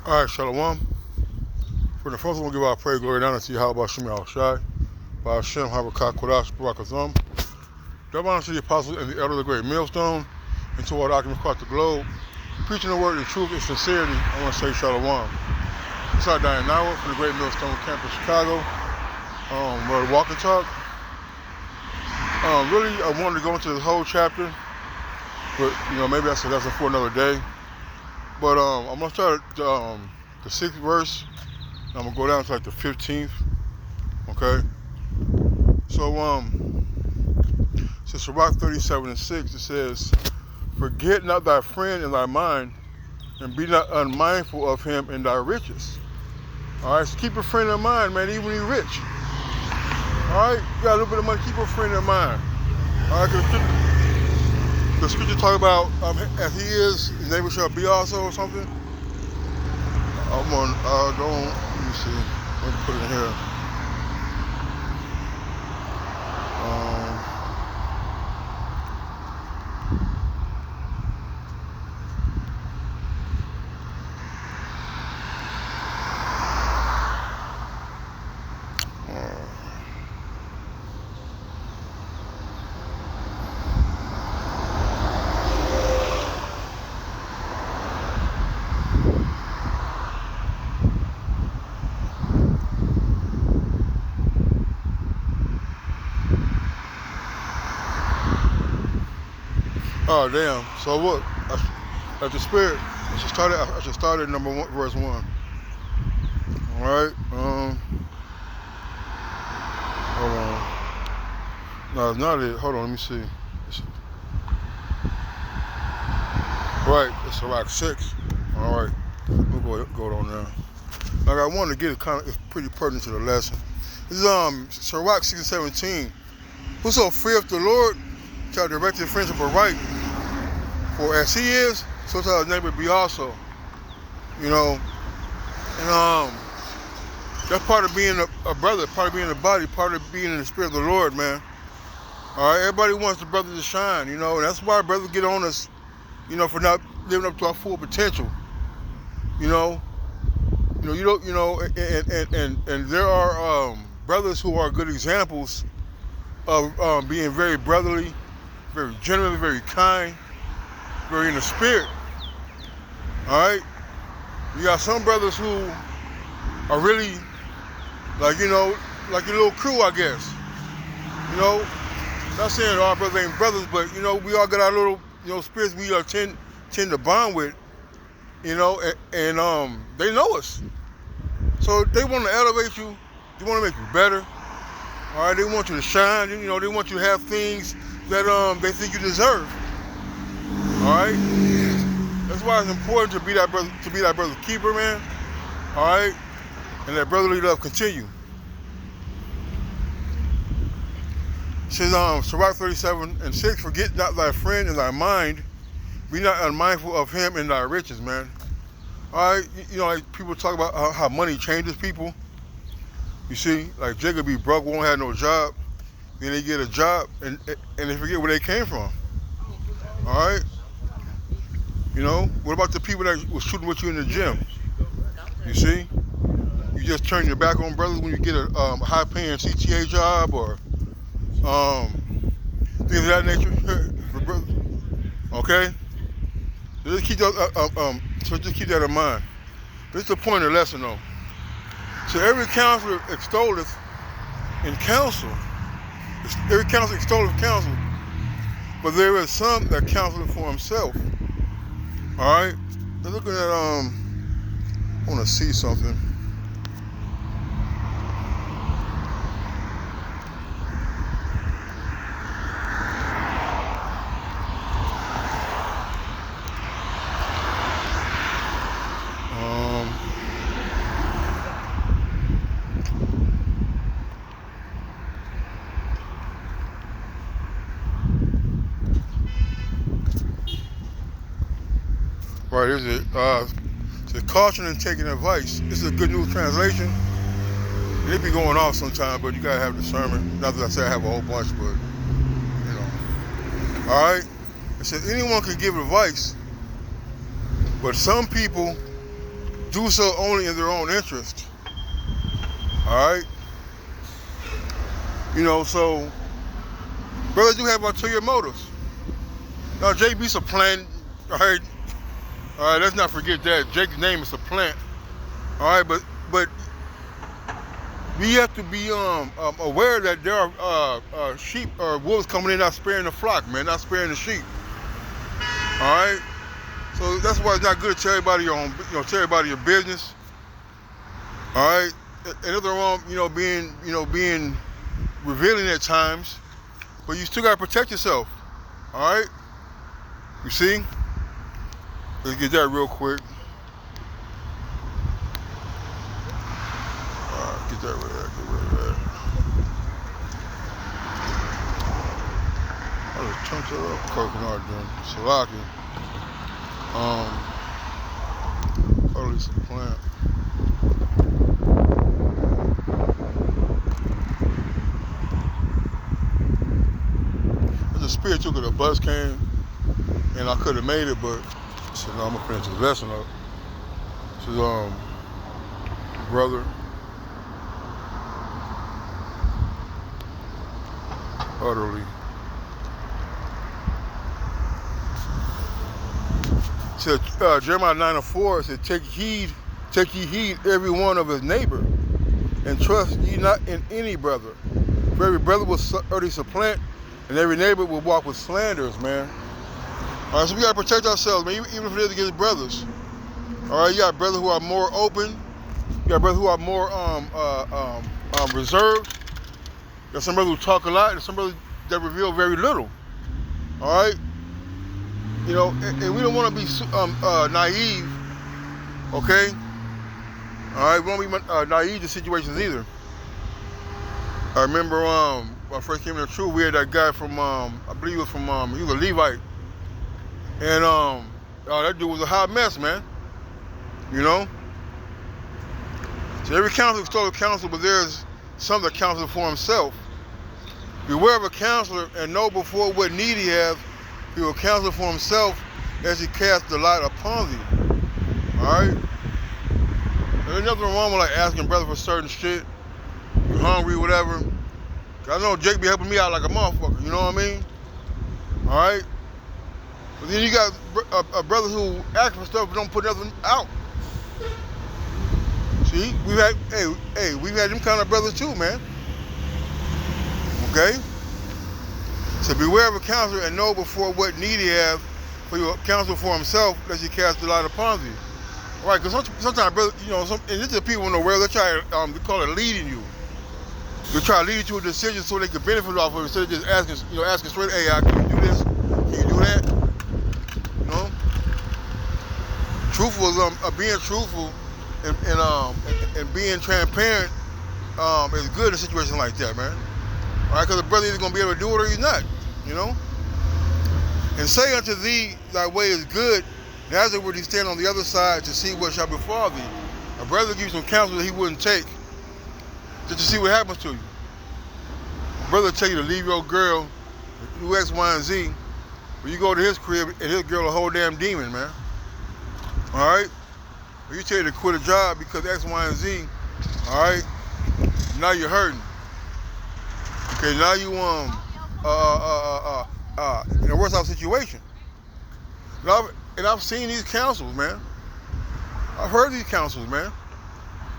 All right, Shalom. For the first one, we'll give our praise, glory, and honor to Yahweh Shem Yahushai, by Hashem, Habakkuk, Kodash, Barakazam. Double honor to the apostles and the elder of the great millstone, and to all the occupants across the globe, preaching the word in truth and sincerity. I want to say Shalom. This is our Diane Nawa from the great millstone campus, Chicago. We're at Walk and Talk. Really, I wanted to go into this whole chapter, but maybe that's a lesson for another day. But I'm gonna start at the 6th verse. And I'm gonna go down to like the 15th. Okay. So Sirach 37:6, it says, "Forget not thy friend in thy mind, and be not unmindful of him in thy riches." All right. So keep a friend in mind, man, even when you're rich. All right. You got a little bit of money, keep a friend in mind. All right. The scripture talk about as he is, his neighbor shall be also, or something. I'm on. Don't. Let me see. Let me put it in here. Oh damn! So what? At the spirit, I should start at number 1, verse 1. All right. Hold on. No, it's not it. Hold on. Let me see. Right. It's Sirach 6. All right. We'll go on now. Like I wanted to get it it's pretty pertinent to the lesson. This is Sirach 6:17. Whoso feareth the Lord shall direct his friendship aright. For as he is, so shall his neighbor be also. And that's part of being a brother, part of being a body, part of being in the spirit of the Lord, man. All right, everybody wants the brother to shine, and that's why brothers get on us, for not living up to our full potential. You don't, and there are brothers who are good examples of being very brotherly, very genuine, very kind, very in the spirit. All right, you got some brothers who are really like like your little crew, I guess. Not saying all brothers ain't brothers, but we all got our little spirits we tend to bond with. And they know us, so they want to elevate you. They want to make you better. All right, they want you to shine. They want you to have things that they think you deserve. All right, that's why it's important to be that brother's keeper, man. All right, and that brotherly love continue. It says Sirach 37:6, "Forget not thy friend in thy mind, be not unmindful of him in thy riches," man. All right, like people talk about how money changes people. You see, like Jacob be broke, won't have no job, then they get a job and they forget where they came from. All right. What about the people that was shooting with you in the gym? You see, you just turn your back on brothers when you get a high-paying CTA job or things of that nature for brothers. Okay, so just keep that in mind. This is the point of the lesson, though. So every counselor extolleth in counsel. Every counselor extolleth counsel, but there is some that counsel for himself. All right, they're looking at I want to see something. Right, is it? It's caution and taking advice. This is a Good News Translation. They be going off sometimes, but you gotta have discernment. Not that I say I have a whole bunch, but All right. It says anyone can give advice, but some people do so only in their own interest. All right? You know, so brothers do have ulterior motives. Now, JB supplant, all right? All right, let's not forget that. Jake's name is supplant. All right, but we have to be aware that there are sheep or wolves coming in not sparing the flock, man, not sparing the sheep. All right, so that's why it's not good to tell everybody your own, tell everybody your business. All right, and nothing wrong, being revealing at times, but you still gotta protect yourself. All right, you see. Let's get that real quick. Get that rid of that. Get rid of that. I just chunked it up. Coconut drink. Sirach. Color some plant. There's a spirit took it. A bus came, and I could have made it, but I said, no, I'm gonna finish this lesson up. This is brother. Utterly. Said Jeremiah 9:4 said, take ye heed every one of his neighbor, and trust ye not in any brother. For every brother will utterly supplant, and every neighbor will walk with slanders, man. All right, so we gotta protect ourselves, man, even if it is against brothers. All right, you got brothers who are more open. You got brothers who are more reserved. You got some brothers who talk a lot, and some brothers that reveal very little. All right, and we don't want to be naive. Okay. All right, we don't be naive to situations either. I remember when I first came to the truth, we had that guy from I believe he was from he was a Levite. And that dude was a hot mess, man. So every counselor is told a counselor, but there's some that counsel for himself. Beware of a counselor and know before what need he has. He will counsel for himself as he casts the light upon thee. Alright? There's nothing wrong with like asking brother for certain shit. You're hungry, whatever. I know Jake be helping me out like a motherfucker, you know what I mean? Alright? But then you got a brother who asks for stuff but don't put nothing out. See, we've had them kind of brothers too, man. Okay? So beware of a counselor and know before what need he has, for your counsel for himself, lest he cast the light upon thee. All right, because sometimes, brother, and this is the people in the world, they try to, they call it leading you. They try to lead you to a decision so they can benefit off of it instead of just asking straight, hey, can you do this? Can you do that? Being truthful and being transparent is good in a situation like that, man. All right, because the brother is going to be able to do it or he's not, And say unto thee, thy way is good, and afterward he stand on the other side to see what shall befall thee. A brother gives you some counsel that he wouldn't take, just to see what happens to you. A brother tell you to leave your girl, do X, Y, and Z, but you go to his crib and his girl a whole damn demon, man. All right? Or you tell you to quit a job because X, Y, and Z, all right? Now you're hurting. Okay, now you in a worse off situation. And I've seen these counsels, man. I've heard these counsels, man.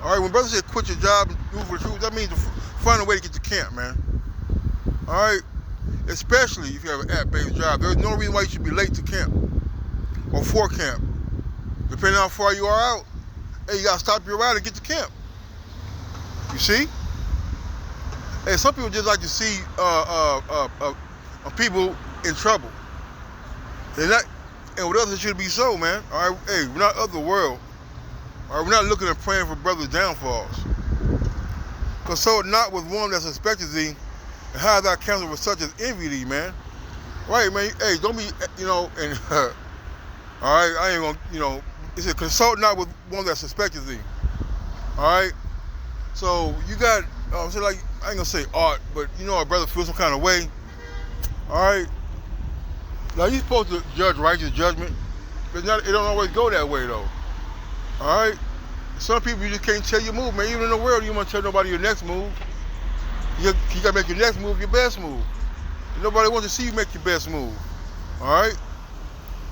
All right, when brothers say quit your job and do for the truth, that means to find a way to get to camp, man. All right, especially if you have an app-based job. There's no reason why you should be late to camp or for camp. Depending on how far you are out, hey, you gotta stop your ride and get to camp. You see? Hey, some people just like to see people in trouble. They're not, and with us it should be so, man. All right, hey, we're not of the world. All right, we're not looking and praying for brothers' downfalls. Consult not with one that suspected thee, and hide thy counsel with such as envy thee, man. Right, man. Hey, don't be, all right, I ain't gonna, it said consult not with one that suspected thee. All right. So you got, so like, I ain't gonna say art, but a brother feels some kind of way. All right. Now you're supposed to judge righteous judgment, but it don't always go that way though. All right. Some people you just can't tell your move, man. Even in the world, you want to tell nobody your next move. You gotta make your next move your best move. And nobody wants to see you make your best move. All right.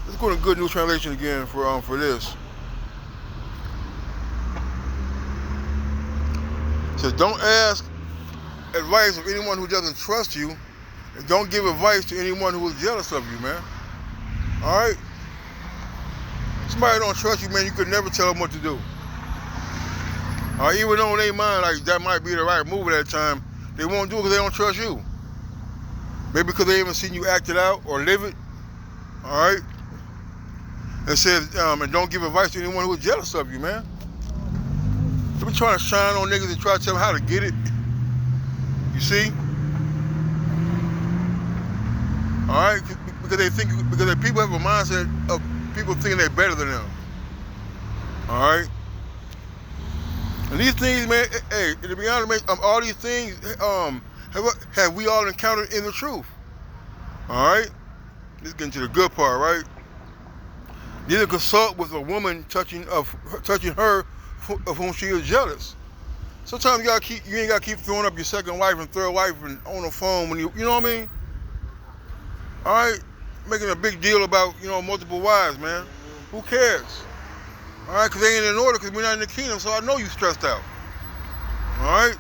Let's go to Good News Translation again for this. It says, don't ask advice of anyone who doesn't trust you, and don't give advice to anyone who is jealous of you, man. All right. Somebody don't trust you, man. You could never tell them what to do. All right. Even though in their mind like that might be the right move at that time, they won't do it because they don't trust you. Maybe because they haven't seen you act it out or live it. All right. It says, and don't give advice to anyone who is jealous of you, man. Don't be trying to shine on niggas and try to tell them how to get it. You see? All right, because people have a mindset of people thinking they're better than them. All right. And these things, man. Hey, to be honest, man, all these things have we all encountered in the truth. All right. Let's get into the good part, right? Neither consult with a woman touching her of whom she is jealous. Sometimes you ain't gotta keep throwing up your second wife and third wife and on the phone when you know what I mean? All right, making a big deal about multiple wives, man. Who cares? All right, because they ain't in order because we're not in the kingdom, so I know you stressed out. All right.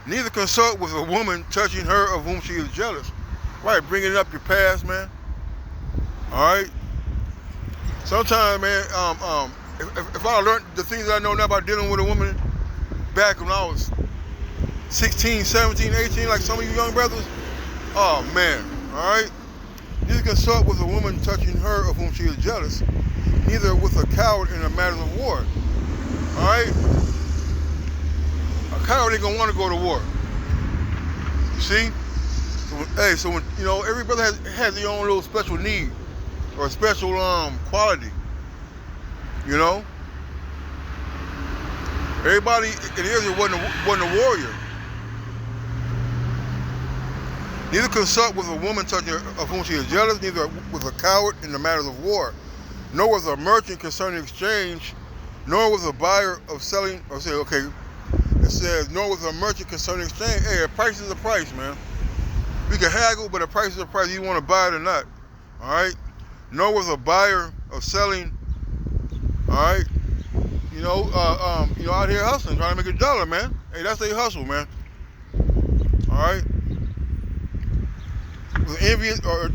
Neither consult with a woman touching her of whom she is jealous. Right, bringing up your past, man. All right. Sometimes, man, if I learned the things that I know now about dealing with a woman back when I was 16, 17, 18, like some of you young brothers, oh, man, all right? Neither consult with a woman touching her of whom she is jealous, neither with a coward in the matters of war, all right? A coward ain't gonna want to go to war, you see? So when every brother has their own little special need or special quality, Everybody in Israel wasn't a warrior. Neither consult with a woman touching her of whom she is jealous, neither with a coward in the matters of war, nor with a merchant concerning exchange, nor with a buyer of selling, or say, okay, it says, nor with a merchant concerning exchange. Hey, a price is a price, man. We can haggle, but a price is a price. You want to buy it or not, all right? Nor with a buyer of selling, all right? Out here hustling, trying to make $1, man. Hey, that's their hustle, man. All right.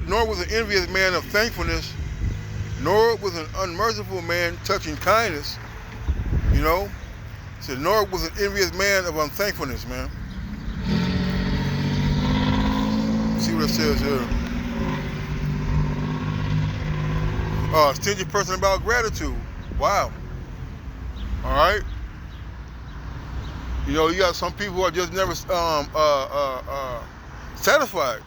Nor with an envious man of thankfulness, nor with an unmerciful man touching kindness. Said, nor with an envious man of unthankfulness, man. See what it says here. Stingy person about gratitude. Wow. All right. You got some people who are just never satisfied.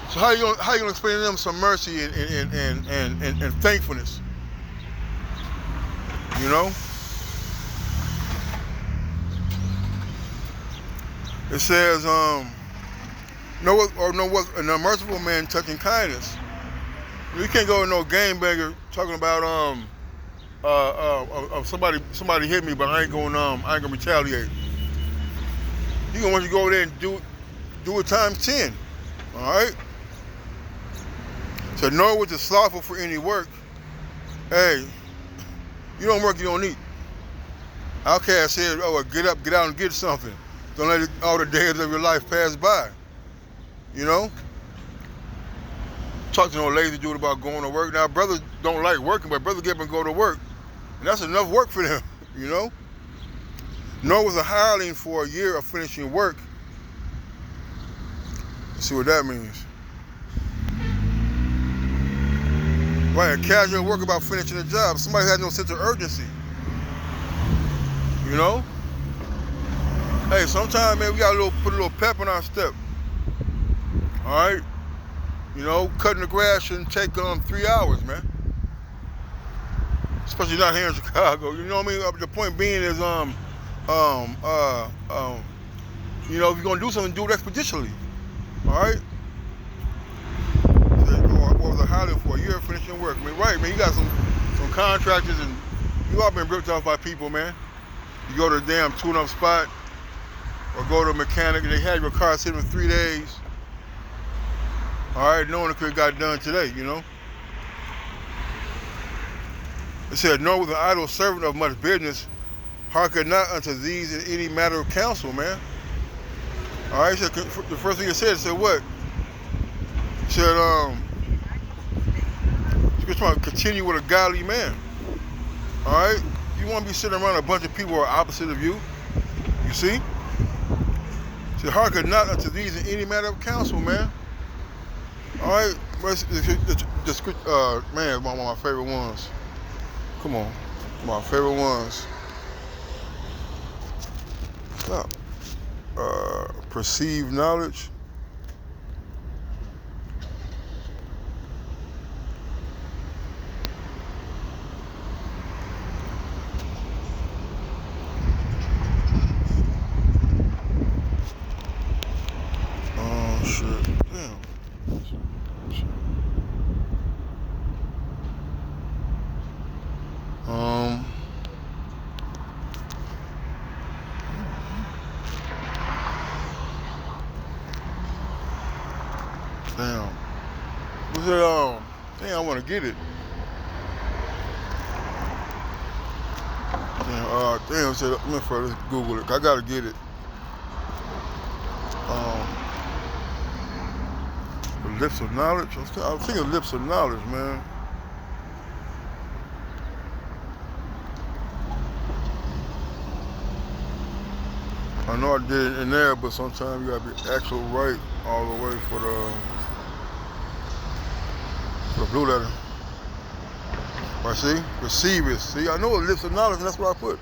So how you gonna explain to them some mercy and thankfulness? It says no was an unmerciful man touching kindness. You can't go with no gangbanger talking about somebody hit me, but I ain't gonna retaliate. You gonna want you to go there and do it times 10. All right. So nor was it slothful for any work. Hey, you don't work, you don't eat. Outcast said, get up, get out and get something. Don't let all the days of your life pass by. Talk to no lazy dude about going to work. Now, brothers don't like working, but brothers get up and go to work. And that's enough work for them, Nor was a hireling for a year of finishing work. Let's see what that means. Right, a casual work about finishing a job. Somebody has no sense of urgency. Hey, sometimes, man, we gotta put a little pep in our step. All right? Cutting the grass shouldn't take 3 hours, man. Especially not here in Chicago. You know what I mean? The point being is, if you're gonna do something, do it expeditiously. All right? Or was a hiring for a year of finishing work. I mean, right, man, you got some contractors and You all been ripped off by people, man. You go to a damn tune-up spot or go to a mechanic and they had your car sitting for 3 days. All right, knowing it could have got done today, you know. It said, nor was an idle servant of much business, hearken not unto these in any matter of counsel, man. All right, so the first thing it said what? It said, you're trying to continue with a godly man. All right, you want to be sitting around a bunch of people who are opposite of you. You see? It said, hearken not unto these in any matter of counsel, man. All right, man, one of my favorite ones. Come on, my favorite ones. Stop. Perceived knowledge. Oh shit! Damn. Damn. Was it, damn, I want to get it. Damn, said, let me first Google it. I gotta get it. The lips of knowledge. I was thinking lips of knowledge, man. I know I did it in there, but sometimes you gotta be actual right all the way for the blue letter. Right, see? Perceivers. See, I know the lips of knowledge, and that's what I put.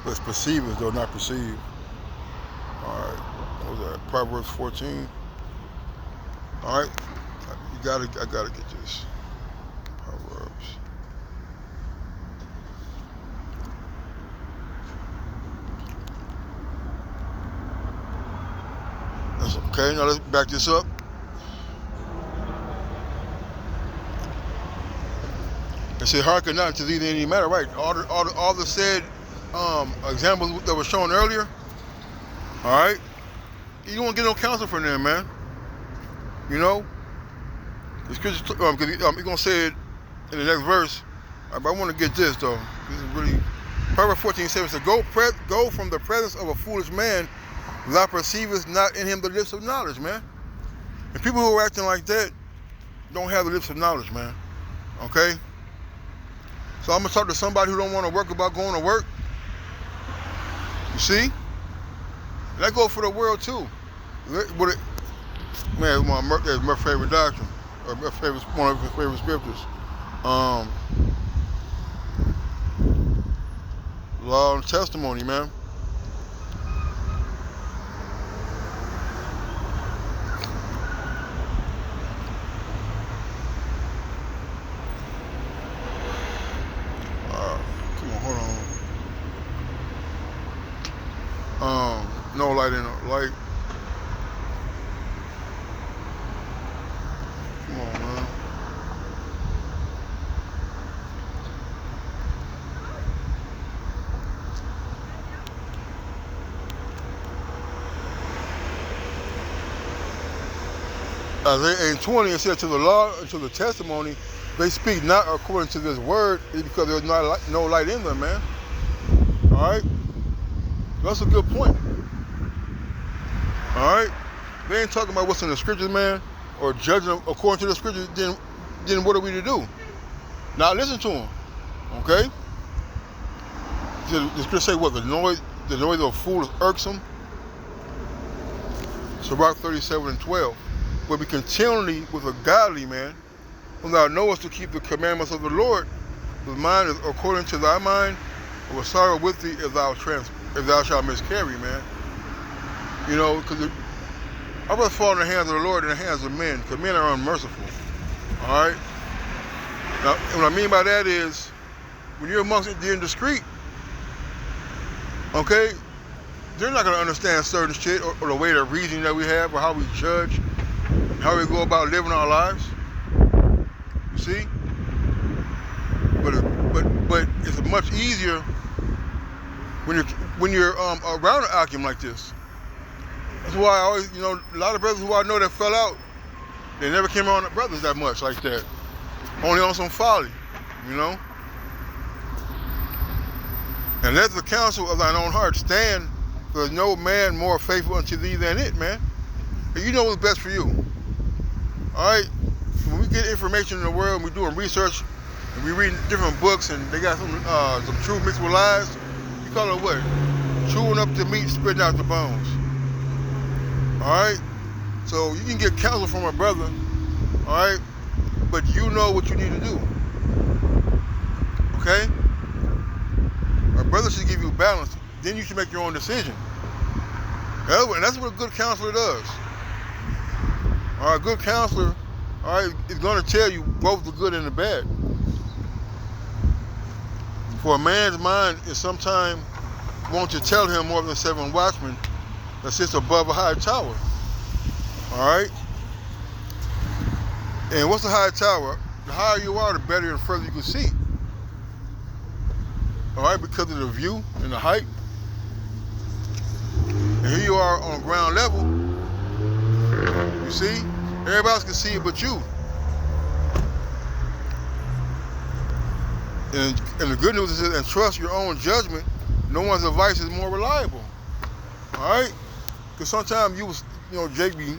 But it's perceivers, though, not perceive. Alright. What was that? Proverbs 14. Alright. I gotta get this. Proverbs. That's okay, now let's back this up. It said, hearken not to thee in any matter, right? All the said examples that were shown earlier, all right? You don't get no counsel from them, man. You know? The scripture, because he's going to say it in the next verse. But I want to get this, though. This is really... Proverbs 14:7 says, go from the presence of a foolish man, thou perceivest not in him the lips of knowledge, man. And people who are acting like that don't have the lips of knowledge, man. Okay? So I'm going to talk to somebody who don't want to work about going to work. You see? And that goes for the world too. Man, that's my favorite doctrine. Or one of my favorite scriptures. Law and testimony, man. No light in it. Light. Come on, man. Isaiah 8:20, it said, to the law and to the testimony, they speak not according to this word, because there's no light in them, man. All right? That's a good point. All right? They ain't talking about what's in the scriptures, man, or judging them according to the scriptures, then what are we to do? Now listen to them, okay? The scripture say what? The noise of a fool is irksome. Sirach 37:12. But be continually with a godly man, whom thou knowest to keep the commandments of the Lord, whose mind is according to thy mind, and will sorrow with thee if thou shalt miscarry, man. You know, because I rather fall in the hands of the Lord than the hands of men, because men are unmerciful. All right? Now, what I mean by that is, when you're amongst the indiscreet, okay, they're not going to understand certain shit or the way the reasoning that we have or how we judge, how we go about living our lives. You see? But but it's much easier when you're around an akim like this. That's why I always, a lot of brothers who I know that fell out, they never came around the brothers that much like that. Only on some folly, And let the counsel of thine own heart stand, for there's no man more faithful unto thee than it, man. And you know what's best for you. All right? When we get information in the world, and we're doing research, and we read different books, and they got some truth mixed with lies, you call it what? Chewing up the meat, spitting out the bones. All right? So you can get counsel from a brother, all right? But you know what you need to do. Okay? A brother should give you balance. Then you should make your own decision. And that's what a good counselor does. All right, a good counselor, all right, is going to tell you both the good and the bad. For a man's mind is sometimes want to tell him more than 7 watchmen that sits above a high tower. All right? And what's a high tower? The higher you are, the better and further you can see. All right, because of the view and the height. And here you are on ground level. You see? Everybody else can see it but you. And the good news is, and trust your own judgment. No one's advice is more reliable. All right? Because sometimes Jake be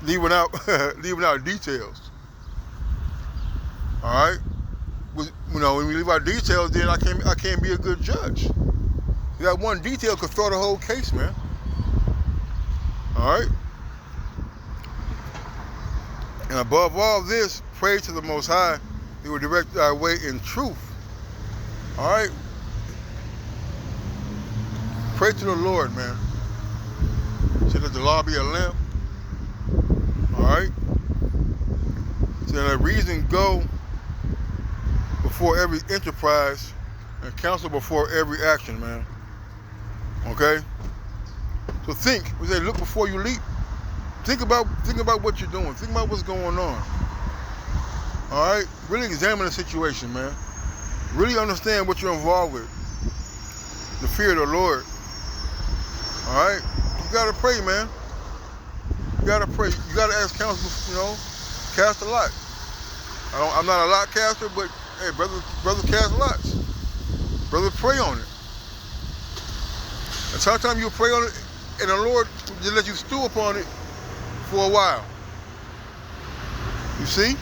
leaving out details. All right? When we leave out details, then I can't be a good judge. That one detail could throw the whole case, man. All right? And above all this, pray to the Most High. He will direct our way in truth. All right? Pray to the Lord, man. So let the law be a lamp. All right? So let reason go before every enterprise and counsel before every action, man. Okay? So think. We say look before you leap. Think about what you're doing. Think about what's going on. All right? Really examine the situation, man. Really understand what you're involved with. The fear of the Lord. All right? You got to pray, man. You got to pray. You got to ask counsel, cast a lot. I'm not a lot caster, but hey, brother cast lots. Brother, pray on it. And sometimes you pray on it, and the Lord just let you stew upon it for a while. You see?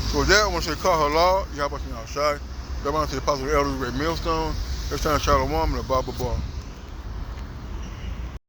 So with that, I want to say, call her law. Yahweh Shem Shai. Rabbi to the Apostle of the Elders, Red Millstone. Every time Shalom and a Baba Bar.